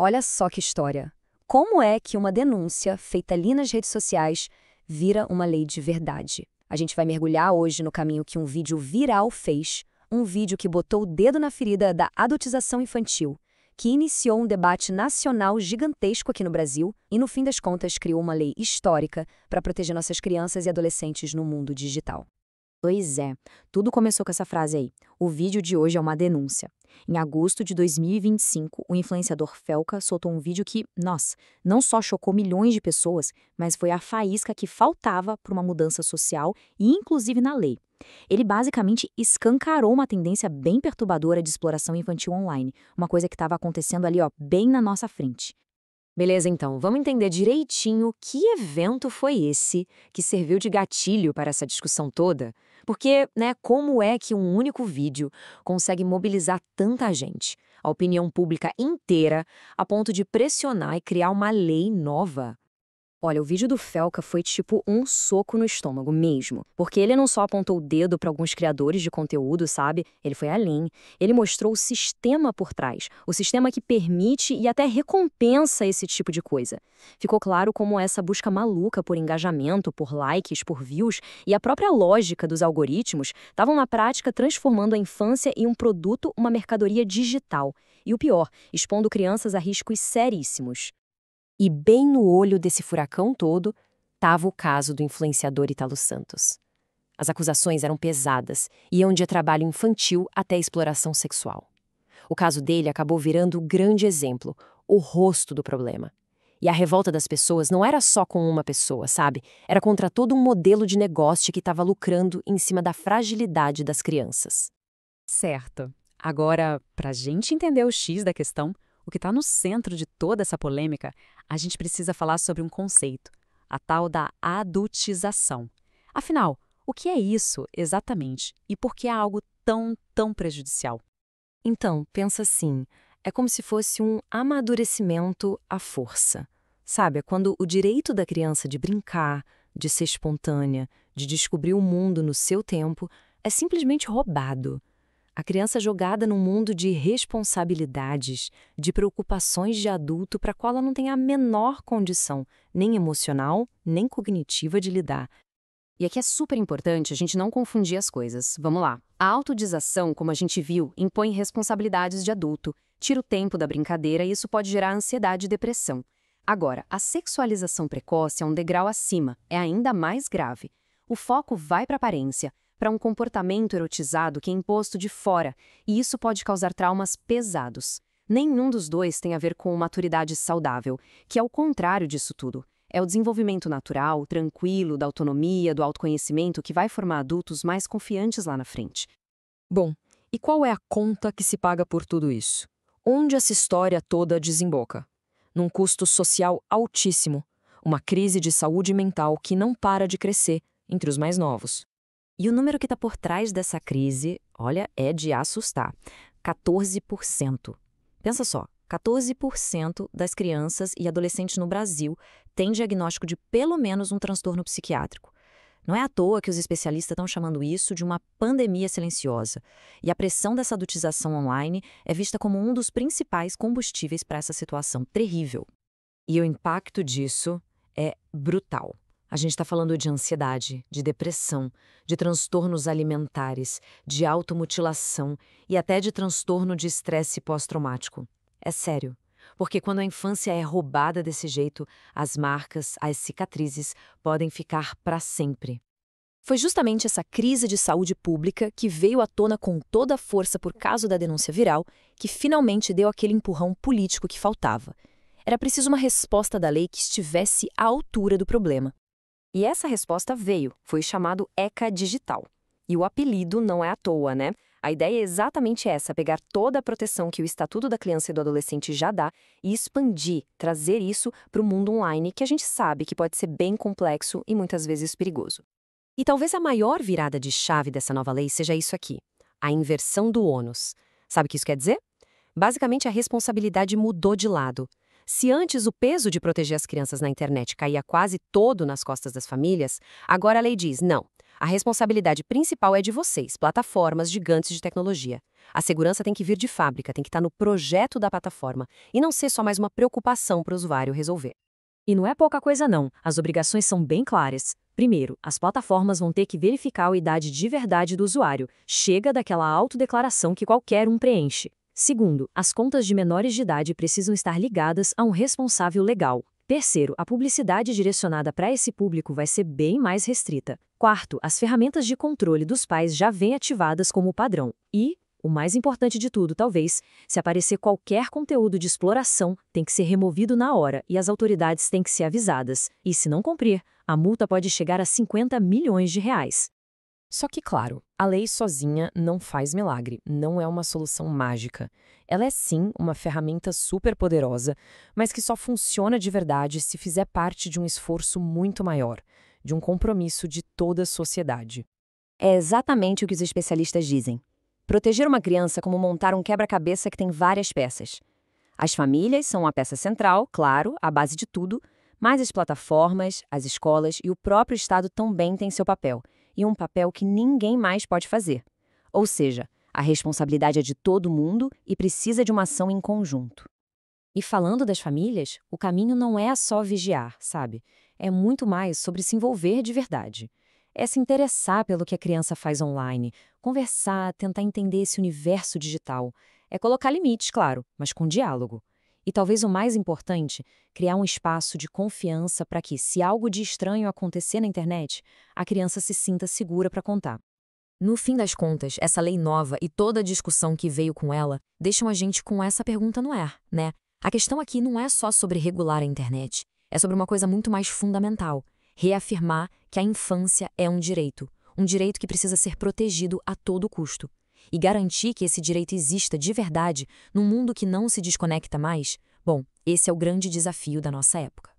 Olha só que história. Como é que uma denúncia feita ali nas redes sociais vira uma lei de verdade? A gente vai mergulhar hoje no caminho que um vídeo viral fez, um vídeo que botou o dedo na ferida da adultização infantil, que iniciou um debate nacional gigantesco aqui no Brasil e, no fim das contas, criou uma lei histórica para proteger nossas crianças e adolescentes no mundo digital. Pois é, tudo começou com essa frase aí. O vídeo de hoje é uma denúncia. Em agosto de 2025, o influenciador Felca soltou um vídeo que, nossa, não só chocou milhões de pessoas, mas foi a faísca que faltava para uma mudança social e inclusive na lei. Ele basicamente escancarou uma tendência bem perturbadora de exploração infantil online, uma coisa que estava acontecendo ali, ó, bem na nossa frente. Beleza, então, vamos entender direitinho que evento foi esse que serviu de gatilho para essa discussão toda? Porque, né, como é que um único vídeo consegue mobilizar tanta gente, a opinião pública inteira, a ponto de pressionar e criar uma lei nova? Olha, o vídeo do Felca foi tipo um soco no estômago mesmo. Porque ele não só apontou o dedo para alguns criadores de conteúdo, sabe? Ele foi além. Ele mostrou o sistema por trás. O sistema que permite e até recompensa esse tipo de coisa. Ficou claro como essa busca maluca por engajamento, por likes, por views e a própria lógica dos algoritmos estavam na prática transformando a infância em um produto, uma mercadoria digital. E o pior, expondo crianças a riscos seríssimos. E bem no olho desse furacão todo estava o caso do influenciador Ítalo Santos. As acusações eram pesadas, iam de trabalho infantil até exploração sexual. O caso dele acabou virando o grande exemplo, o rosto do problema. E a revolta das pessoas não era só com uma pessoa, sabe? Era contra todo um modelo de negócio que estava lucrando em cima da fragilidade das crianças. Certo. Agora, para a gente entender o X da questão, o que está no centro de toda essa polêmica, a gente precisa falar sobre um conceito, a tal da adultização. Afinal, o que é isso exatamente e por que é algo tão prejudicial? Então, pensa assim, é como se fosse um amadurecimento à força. Sabe, é quando o direito da criança de brincar, de ser espontânea, de descobrir o mundo no seu tempo, é simplesmente roubado. A criança é jogada num mundo de responsabilidades, de preocupações de adulto para a qual ela não tem a menor condição, nem emocional, nem cognitiva de lidar. E aqui é super importante a gente não confundir as coisas. Vamos lá. A autodização, como a gente viu, impõe responsabilidades de adulto, tira o tempo da brincadeira e isso pode gerar ansiedade e depressão. Agora, a sexualização precoce é um degrau acima, é ainda mais grave. O foco vai para a aparência, para um comportamento erotizado que é imposto de fora, e isso pode causar traumas pesados. Nenhum dos dois tem a ver com maturidade saudável, que é o contrário disso tudo. É o desenvolvimento natural, tranquilo, da autonomia, do autoconhecimento que vai formar adultos mais confiantes lá na frente. Bom, e qual é a conta que se paga por tudo isso? Onde essa história toda desemboca? Num custo social altíssimo, uma crise de saúde mental que não para de crescer entre os mais novos. E o número que está por trás dessa crise, olha, é de assustar. 14%. Pensa só, 14% das crianças e adolescentes no Brasil têm diagnóstico de pelo menos um transtorno psiquiátrico. Não é à toa que os especialistas estão chamando isso de uma pandemia silenciosa. E a pressão dessa adultização online é vista como um dos principais combustíveis para essa situação terrível. E o impacto disso é brutal. A gente está falando de ansiedade, de depressão, de transtornos alimentares, de automutilação e até de transtorno de estresse pós-traumático. É sério, porque quando a infância é roubada desse jeito, as marcas, as cicatrizes podem ficar para sempre. Foi justamente essa crise de saúde pública que veio à tona com toda a força por causa da denúncia viral que finalmente deu aquele empurrão político que faltava. Era preciso uma resposta da lei que estivesse à altura do problema. E essa resposta veio, foi chamado ECA Digital. E o apelido não é à toa, né? A ideia é exatamente essa, pegar toda a proteção que o Estatuto da Criança e do Adolescente já dá e expandir, trazer isso para o mundo online, que a gente sabe que pode ser bem complexo e muitas vezes perigoso. E talvez a maior virada de chave dessa nova lei seja isso aqui, a inversão do ônus. Sabe o que isso quer dizer? Basicamente, a responsabilidade mudou de lado. Se antes o peso de proteger as crianças na internet caía quase todo nas costas das famílias, agora a lei diz, não, A responsabilidade principal é de vocês, plataformas gigantes de tecnologia. A segurança tem que vir de fábrica, tem que estar no projeto da plataforma e não ser só mais uma preocupação para o usuário resolver. E não é pouca coisa não, as obrigações são bem claras. Primeiro, as plataformas vão ter que verificar a idade de verdade do usuário. Chega daquela autodeclaração que qualquer um preenche. Segundo, as contas de menores de idade precisam estar ligadas a um responsável legal. Terceiro, a publicidade direcionada para esse público vai ser bem mais restrita. Quarto, as ferramentas de controle dos pais já vêm ativadas como padrão. E, o mais importante de tudo, talvez, se aparecer qualquer conteúdo de exploração, tem que ser removido na hora e as autoridades têm que ser avisadas. E se não cumprir, a multa pode chegar a 50 milhões de reais. Só que, claro, a lei sozinha não faz milagre, não é uma solução mágica. Ela é sim uma ferramenta super poderosa, mas que só funciona de verdade se fizer parte de um esforço muito maior, de um compromisso de toda a sociedade. É exatamente o que os especialistas dizem. Proteger uma criança é como montar um quebra-cabeça que tem várias peças. As famílias são a peça central, claro, a base de tudo, mas as plataformas, as escolas e o próprio Estado também têm seu papel. E um papel que ninguém mais pode fazer. Ou seja, a responsabilidade é de todo mundo e precisa de uma ação em conjunto. E falando das famílias, o caminho não é só vigiar, sabe? É muito mais sobre se envolver de verdade. É se interessar pelo que a criança faz online, conversar, tentar entender esse universo digital. É colocar limites, claro, mas com diálogo. E talvez o mais importante, criar um espaço de confiança para que, se algo de estranho acontecer na internet, a criança se sinta segura para contar. No fim das contas, essa lei nova e toda a discussão que veio com ela deixam a gente com essa pergunta no ar, né? A questão aqui não é só sobre regular a internet, é sobre uma coisa muito mais fundamental: reafirmar que a infância é um direito que precisa ser protegido a todo custo. E garantir que esse direito exista de verdade num mundo que não se desconecta mais, bom, esse é o grande desafio da nossa época.